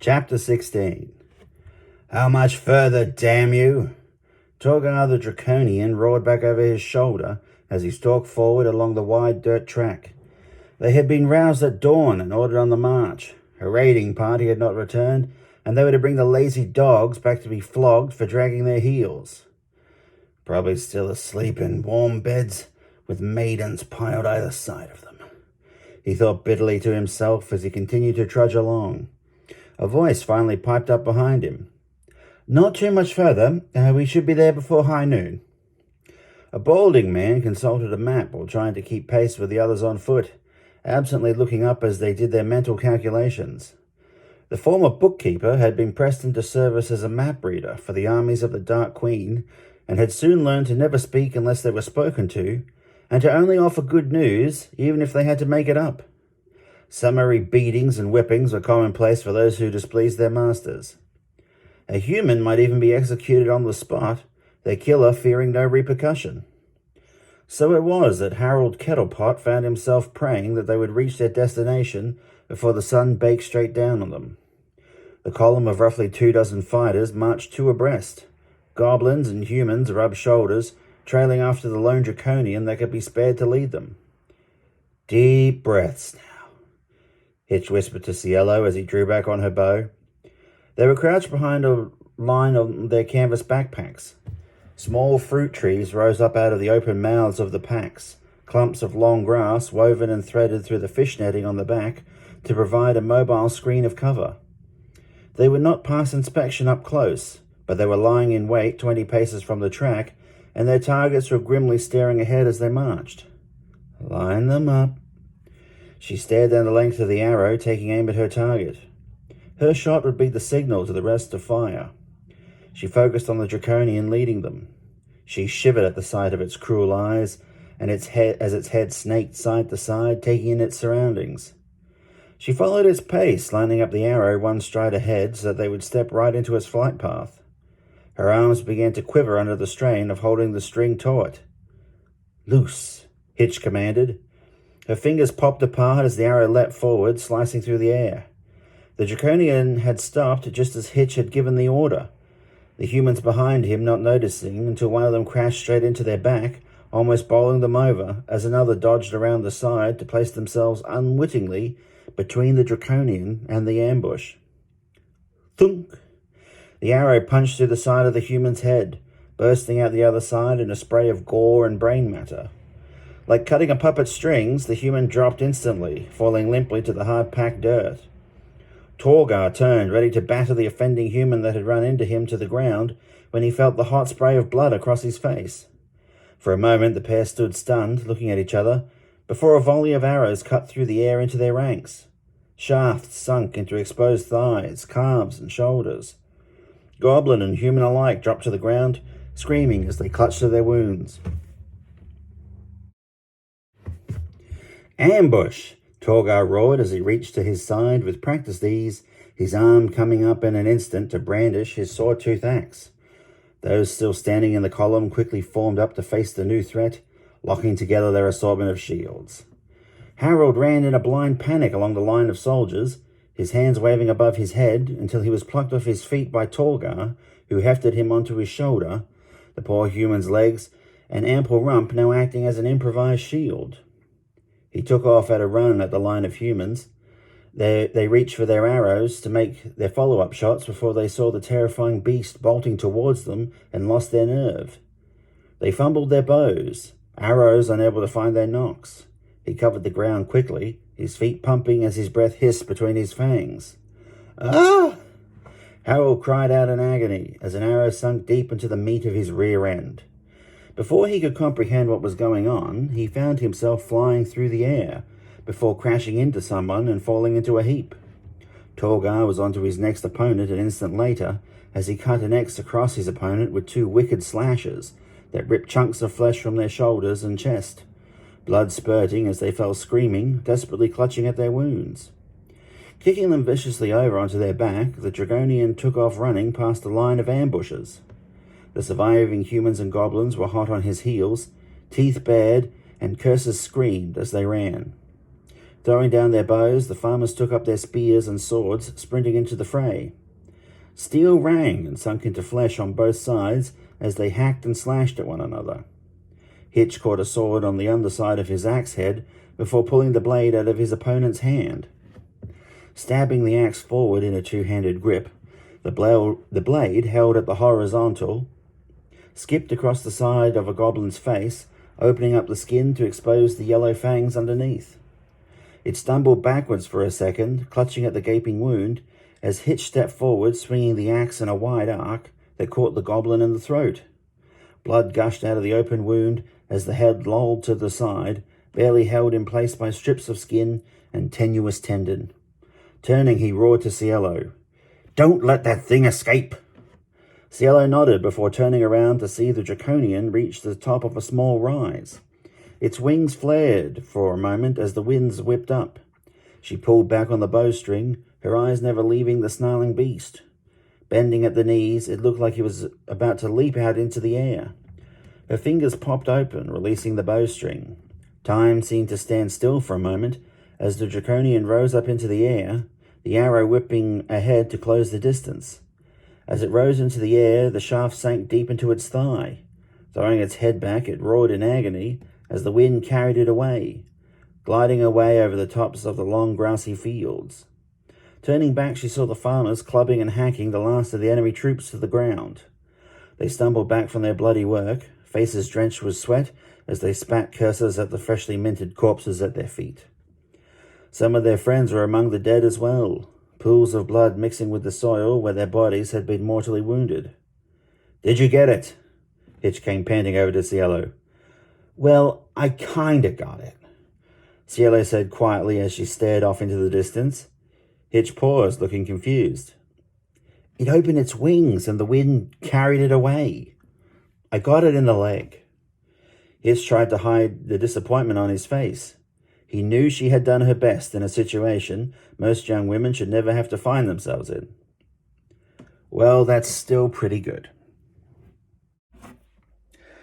Chapter 16. How much further, damn you? Torgar the Draconian roared back over his shoulder as he stalked forward along the wide dirt track. They had been roused at dawn and ordered on the march. A raiding party had not returned, and they were to bring the lazy dogs back to be flogged for dragging their heels. Probably still asleep in warm beds with maidens piled either side of them, he thought bitterly to himself as he continued to trudge along. A voice finally piped up behind him. Not too much further. We should be there before high noon. A balding man consulted a map while trying to keep pace with the others on foot, absently looking up as they did their mental calculations. The former bookkeeper had been pressed into service as a map reader for the armies of the Dark Queen, and had soon learned to never speak unless they were spoken to, and to only offer good news even if they had to make it up. Summary beatings and whippings were commonplace for those who displeased their masters. A human might even be executed on the spot, their killer fearing no repercussion. So it was that Harold Kettlepot found himself praying that they would reach their destination before the sun baked straight down on them. The column of roughly 24 fighters marched two abreast. Goblins and humans rubbed shoulders, trailing after the lone draconian that could be spared to lead them. Deep breaths now, Hitch whispered to Cielo as he drew back on her bow. They were crouched behind a line of their canvas backpacks. Small fruit trees rose up out of the open mouths of the packs, clumps of long grass woven and threaded through the fish netting on the back to provide a mobile screen of cover. They would not pass inspection up close, but they were lying in wait 20 paces from the track, and their targets were grimly staring ahead as they marched. Line them up. She stared down the length of the arrow, taking aim at her target. Her shot would be the signal to the rest to fire. She focused on the draconian leading them. She shivered at the sight of its cruel eyes, and its head snaked side to side, taking in its surroundings. She followed its pace, lining up the arrow one stride ahead so that they would step right into its flight path. Her arms began to quiver under the strain of holding the string taut. Loose, Hitch commanded. Her fingers popped apart as the arrow leapt forward, slicing through the air. The draconian had stopped just as Hitch had given the order, the humans behind him not noticing until one of them crashed straight into their back, almost bowling them over as another dodged around the side to place themselves unwittingly between the draconian and the ambush. Thunk! The arrow punched through the side of the human's head, bursting out the other side in a spray of gore and brain matter. Like cutting a puppet's strings, the human dropped instantly, falling limply to the hard-packed dirt. Torgar turned, ready to batter the offending human that had run into him to the ground, when he felt the hot spray of blood across his face. For a moment the pair stood stunned, looking at each other, before a volley of arrows cut through the air into their ranks. Shafts sunk into exposed thighs, calves, and shoulders. Goblin and human alike dropped to the ground, screaming as they clutched at their wounds. Ambush! Torgar roared as he reached to his side with practiced ease, his arm coming up in an instant to brandish his saw-tooth axe. Those still standing in the column quickly formed up to face the new threat, locking together their assortment of shields. Harold ran in a blind panic along the line of soldiers, his hands waving above his head until he was plucked off his feet by Torgar, who hefted him onto his shoulder, the poor human's legs and ample rump now acting as an improvised shield. He took off at a run at the line of humans. They reached for their arrows to make their follow-up shots before they saw the terrifying beast bolting towards them and lost their nerve. They fumbled their bows, arrows unable to find their nocks. He covered the ground quickly, his feet pumping as his breath hissed between his fangs. Ah! Harold cried out in agony as an arrow sunk deep into the meat of his rear end. Before he could comprehend what was going on, he found himself flying through the air, before crashing into someone and falling into a heap. Torgar was onto his next opponent an instant later, as he cut an X across his opponent with two wicked slashes that ripped chunks of flesh from their shoulders and chest, blood spurting as they fell screaming, desperately clutching at their wounds. Kicking them viciously over onto their back, the Dragonian took off running past a line of ambushes. The surviving humans and goblins were hot on his heels, teeth bared, and curses screamed as they ran. Throwing down their bows, the farmers took up their spears and swords, sprinting into the fray. Steel rang and sunk into flesh on both sides as they hacked and slashed at one another. Hitch caught a sword on the underside of his axe head before pulling the blade out of his opponent's hand. Stabbing the axe forward in a two-handed grip, the blade, held at the horizontal, skipped across the side of a goblin's face, opening up the skin to expose the yellow fangs underneath. It stumbled backwards for a second, clutching at the gaping wound, as Hitch stepped forward, swinging the axe in a wide arc that caught the goblin in the throat. Blood gushed out of the open wound as the head lolled to the side, barely held in place by strips of skin and tenuous tendon. Turning, he roared to Cielo, "Don't let that thing escape!" Cielo nodded before turning around to see the Draconian reach the top of a small rise. Its wings flared for a moment as the winds whipped up. She pulled back on the bowstring, her eyes never leaving the snarling beast. Bending at the knees, it looked like he was about to leap out into the air. Her fingers popped open, releasing the bowstring. Time seemed to stand still for a moment as the Draconian rose up into the air, the arrow whipping ahead to close the distance. As it rose into the air, the shaft sank deep into its thigh. Throwing its head back, it roared in agony as the wind carried it away, gliding away over the tops of the long grassy fields. Turning back, she saw the farmers clubbing and hacking the last of the enemy troops to the ground. They stumbled back from their bloody work, faces drenched with sweat as they spat curses at the freshly minted corpses at their feet. Some of their friends were among the dead as well, pools of blood mixing with the soil where their bodies had been mortally wounded. "Did you get it?" Hitch came panting over to Cielo. "Well, I kinda got it," Cielo said quietly as she stared off into the distance. Hitch paused, looking confused. "It opened its wings and the wind carried it away. I got it in the leg." Hitch tried to hide the disappointment on his face. He knew she had done her best in a situation most young women should never have to find themselves in. "Well, that's still pretty good."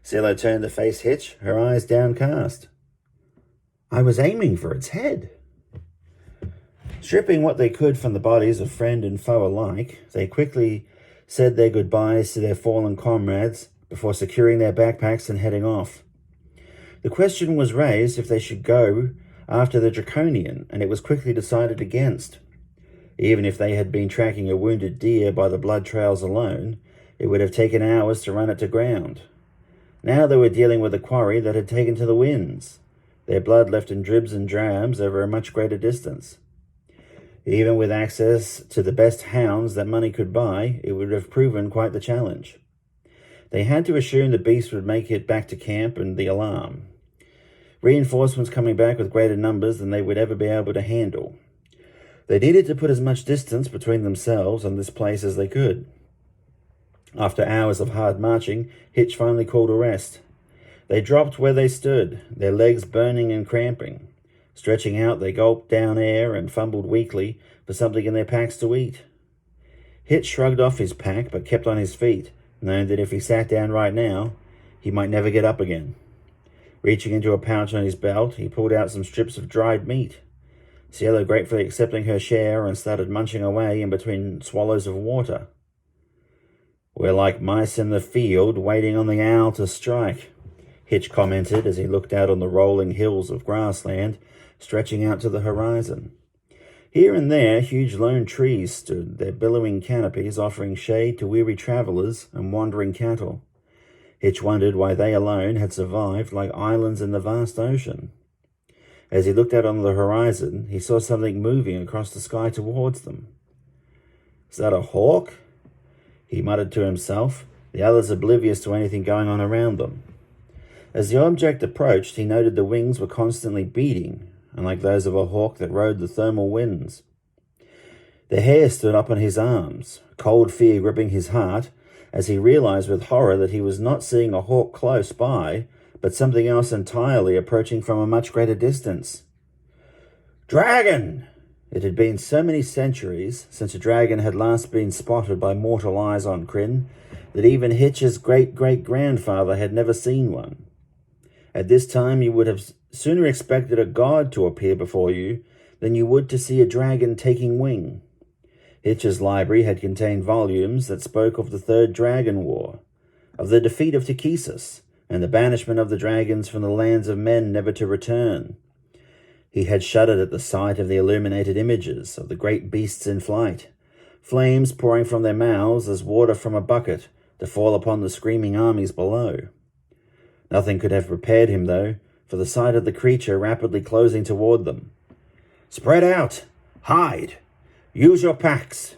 Cielo turned to face Hitch, her eyes downcast. "I was aiming for its head." Stripping what they could from the bodies of friend and foe alike, they quickly said their goodbyes to their fallen comrades before securing their backpacks and heading off. The question was raised if they should go after the Draconian, and it was quickly decided against. Even if they had been tracking a wounded deer by the blood trails alone, it would have taken hours to run it to ground. Now they were dealing with a quarry that had taken to the winds, their blood left in dribs and drabs over a much greater distance. Even with access to the best hounds that money could buy, it would have proven quite the challenge. They had to assume the beast would make it back to camp and the alarm. Reinforcements coming back with greater numbers than they would ever be able to handle. They needed to put as much distance between themselves and this place as they could. After hours of hard marching, Hitch finally called a rest. They dropped where they stood, their legs burning and cramping. Stretching out, they gulped down air and fumbled weakly for something in their packs to eat. Hitch shrugged off his pack but kept on his feet, knowing that if he sat down right now, he might never get up again. Reaching into a pouch on his belt, he pulled out some strips of dried meat. Cielo gratefully accepting her share and started munching away in between swallows of water. "We're like mice in the field waiting on the owl to strike," Hitch commented as he looked out on the rolling hills of grassland stretching out to the horizon. Here and there, huge lone trees stood, their billowing canopies offering shade to weary travelers and wandering cattle. Hitch wondered why they alone had survived like islands in the vast ocean. As he looked out on the horizon, he saw something moving across the sky towards them. "Is that a hawk?" he muttered to himself, the others oblivious to anything going on around them. As the object approached, he noted the wings were constantly beating, unlike those of a hawk that rode the thermal winds. The hair stood up on his arms, cold fear gripping his heart, as he realized with horror that he was not seeing a hawk close by, but something else entirely approaching from a much greater distance. "Dragon!" It had been so many centuries since a dragon had last been spotted by mortal eyes on Krynn that even Hitch's great-great-grandfather had never seen one. At this time, you would have sooner expected a god to appear before you than you would to see a dragon taking wing. Hitch's library had contained volumes that spoke of the Third Dragon War, of the defeat of Takesis, and the banishment of the dragons from the lands of men never to return. He had shuddered at the sight of the illuminated images of the great beasts in flight, flames pouring from their mouths as water from a bucket to fall upon the screaming armies below. Nothing could have prepared him, though, for the sight of the creature rapidly closing toward them. "Spread out! Hide! Use your packs!"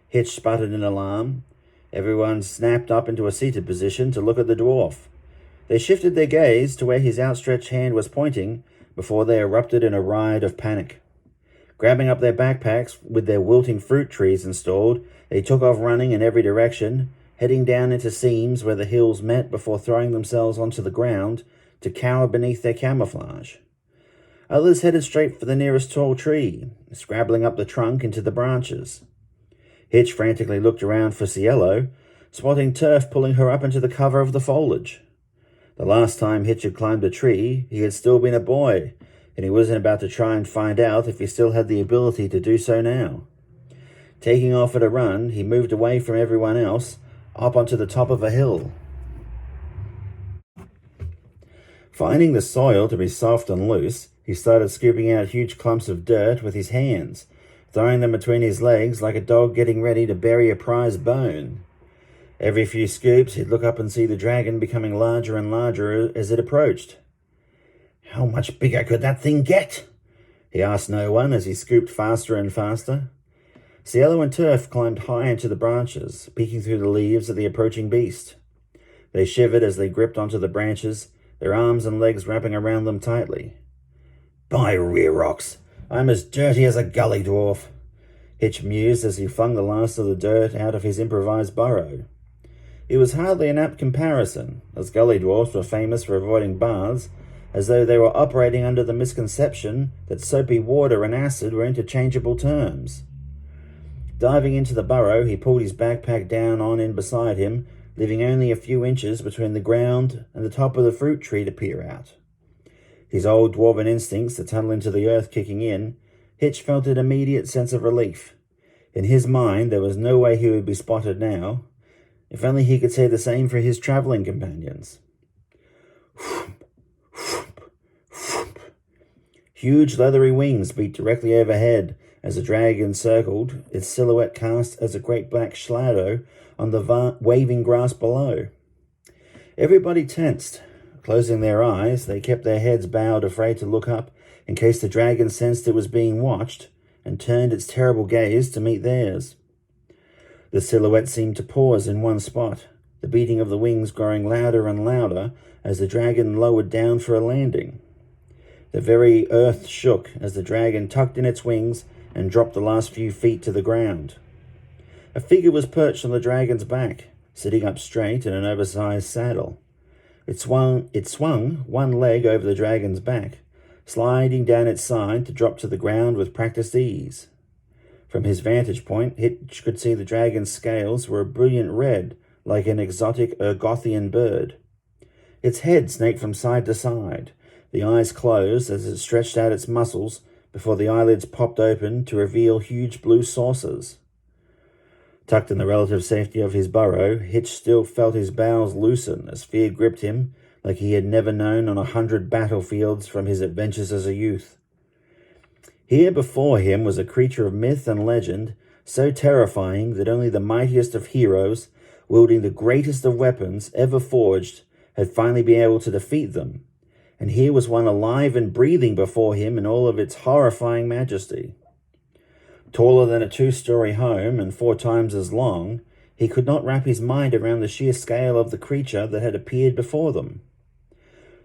Hitch sputtered in alarm. Everyone snapped up into a seated position to look at the dwarf. They shifted their gaze to where his outstretched hand was pointing before they erupted in a riot of panic. Grabbing up their backpacks with their wilting fruit trees installed, they took off running in every direction, heading down into seams where the hills met before throwing themselves onto the ground to cower beneath their camouflage. Others headed straight for the nearest tall tree, scrabbling up the trunk into the branches. Hitch frantically looked around for Cielo, spotting Turf pulling her up into the cover of the foliage. The last time Hitch had climbed a tree, he had still been a boy, and he wasn't about to try and find out if he still had the ability to do so now. Taking off at a run, he moved away from everyone else, up onto the top of a hill. Finding the soil to be soft and loose, he started scooping out huge clumps of dirt with his hands, throwing them between his legs like a dog getting ready to bury a prized bone. Every few scoops, he'd look up and see the dragon becoming larger and larger as it approached. "How much bigger could that thing get?" he asked no one as he scooped faster and faster. Cielo and Turf climbed high into the branches, peeking through the leaves at the approaching beast. They shivered as they gripped onto the branches, their arms and legs wrapping around them tightly. "By rear rocks, I'm as dirty as a gully dwarf," Hitch mused as he flung the last of the dirt out of his improvised burrow. It was hardly an apt comparison, as gully dwarfs were famous for avoiding baths, as though they were operating under the misconception that soapy water and acid were interchangeable terms. Diving into the burrow, he pulled his backpack down on in beside him, leaving only a few inches between the ground and the top of the fruit tree to peer out. His old dwarven instincts to tunnel into the earth kicking in, Hitch felt an immediate sense of relief. In his mind, there was no way he would be spotted now. If only he could say the same for his traveling companions. Huge leathery wings beat directly overhead as the dragon circled, its silhouette cast as a great black shadow on the waving grass below. Everybody tensed. Closing their eyes, they kept their heads bowed, afraid to look up in case the dragon sensed it was being watched and turned its terrible gaze to meet theirs. The silhouette seemed to pause in one spot, the beating of the wings growing louder and louder as the dragon lowered down for a landing. The very earth shook as the dragon tucked in its wings and dropped the last few feet to the ground. A figure was perched on the dragon's back, sitting up straight in an oversized saddle. It swung one leg over the dragon's back, sliding down its side to drop to the ground with practiced ease. From his vantage point, Hitch could see the dragon's scales were a brilliant red, like an exotic Ergothian bird. Its head snaked from side to side, the eyes closed as it stretched out its muscles before the eyelids popped open to reveal huge blue saucers. Tucked in the relative safety of his burrow, Hitch still felt his bowels loosen as fear gripped him like he had never known on 100 battlefields from his adventures as a youth. Here before him was a creature of myth and legend, so terrifying that only the mightiest of heroes, wielding the greatest of weapons ever forged, had finally been able to defeat them. And here was one alive and breathing before him in all of its horrifying majesty. Taller than a 2-story home and 4 times as long, he could not wrap his mind around the sheer scale of the creature that had appeared before them.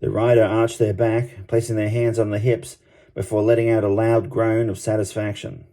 The rider arched their back, placing their hands on the hips, before letting out a loud groan of satisfaction.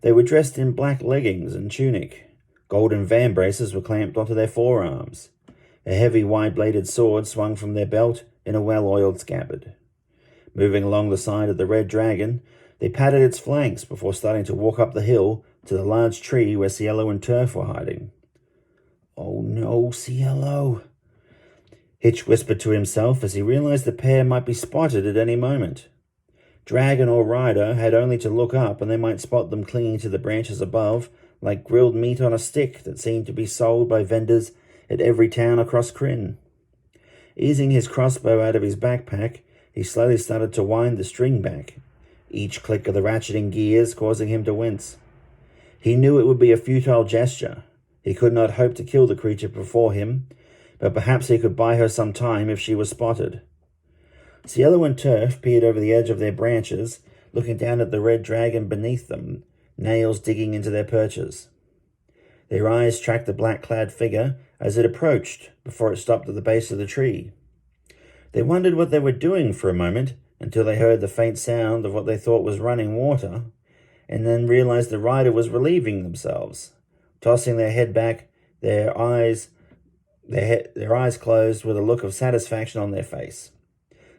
They were dressed in black leggings and tunic. Golden van braces were clamped onto their forearms. A heavy wide-bladed sword swung from their belt in a well-oiled scabbard. Moving along the side of the red dragon, they patted its flanks before starting to walk up the hill to the large tree where Cielo and Turf were hiding. "Oh no, Cielo." Hitch whispered to himself as he realized the pair might be spotted at any moment. Dragon or rider had only to look up and they might spot them clinging to the branches above, like grilled meat on a stick that seemed to be sold by vendors at every town across Krynn. Easing his crossbow out of his backpack, he slowly started to wind the string back, each click of the ratcheting gears causing him to wince. He knew it would be a futile gesture. He could not hope to kill the creature before him, but perhaps he could buy her some time if she was spotted. Cielo and Turf peered over the edge of their branches, looking down at the red dragon beneath them, nails digging into their perches. Their eyes tracked the black-clad figure as it approached before it stopped at the base of the tree. They wondered what they were doing for a moment until they heard the faint sound of what they thought was running water, and then realized the rider was relieving themselves, tossing their head back, their eyes closed with a look of satisfaction on their face.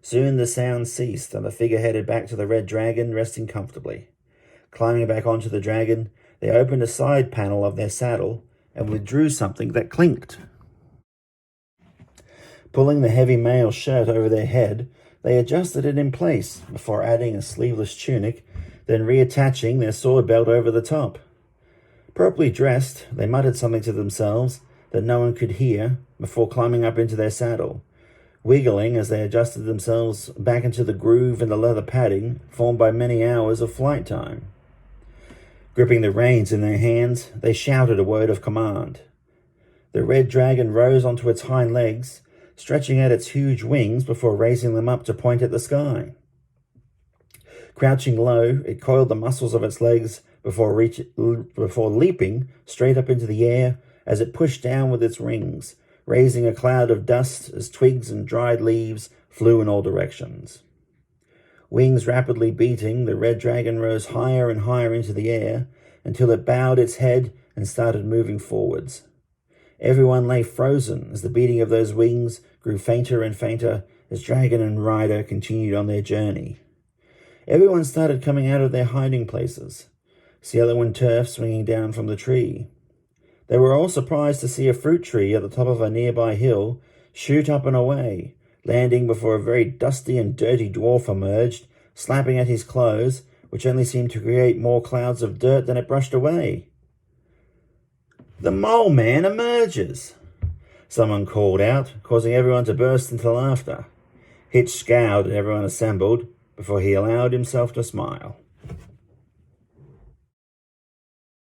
Soon the sound ceased, and the figure headed back to the red dragon, resting comfortably. Climbing back onto the dragon, they opened a side panel of their saddle and withdrew something that clinked. Pulling the heavy mail shirt over their head, they adjusted it in place before adding a sleeveless tunic, then reattaching their sword belt over the top. Properly dressed, they muttered something to themselves that no one could hear before climbing up into their saddle, wiggling as they adjusted themselves back into the groove in the leather padding formed by many hours of flight time. Gripping the reins in their hands, they shouted a word of command. The red dragon rose onto its hind legs, stretching out its huge wings before raising them up to point at the sky. Crouching low, it coiled the muscles of its legs before leaping straight up into the air as it pushed down with its rings, raising a cloud of dust as twigs and dried leaves flew in all directions. Wings rapidly beating, the red dragon rose higher and higher into the air until it bowed its head and started moving forwards. Everyone lay frozen as the beating of those wings grew fainter and fainter as dragon and rider continued on their journey. Everyone started coming out of their hiding places, Cielo and Turf swinging down from the tree. They were all surprised to see a fruit tree at the top of a nearby hill shoot up and away, landing before a very dusty and dirty dwarf emerged, slapping at his clothes, which only seemed to create more clouds of dirt than it brushed away. "The mole man emerges!" someone called out, causing everyone to burst into laughter. Hitch scowled at everyone assembled before he allowed himself to smile.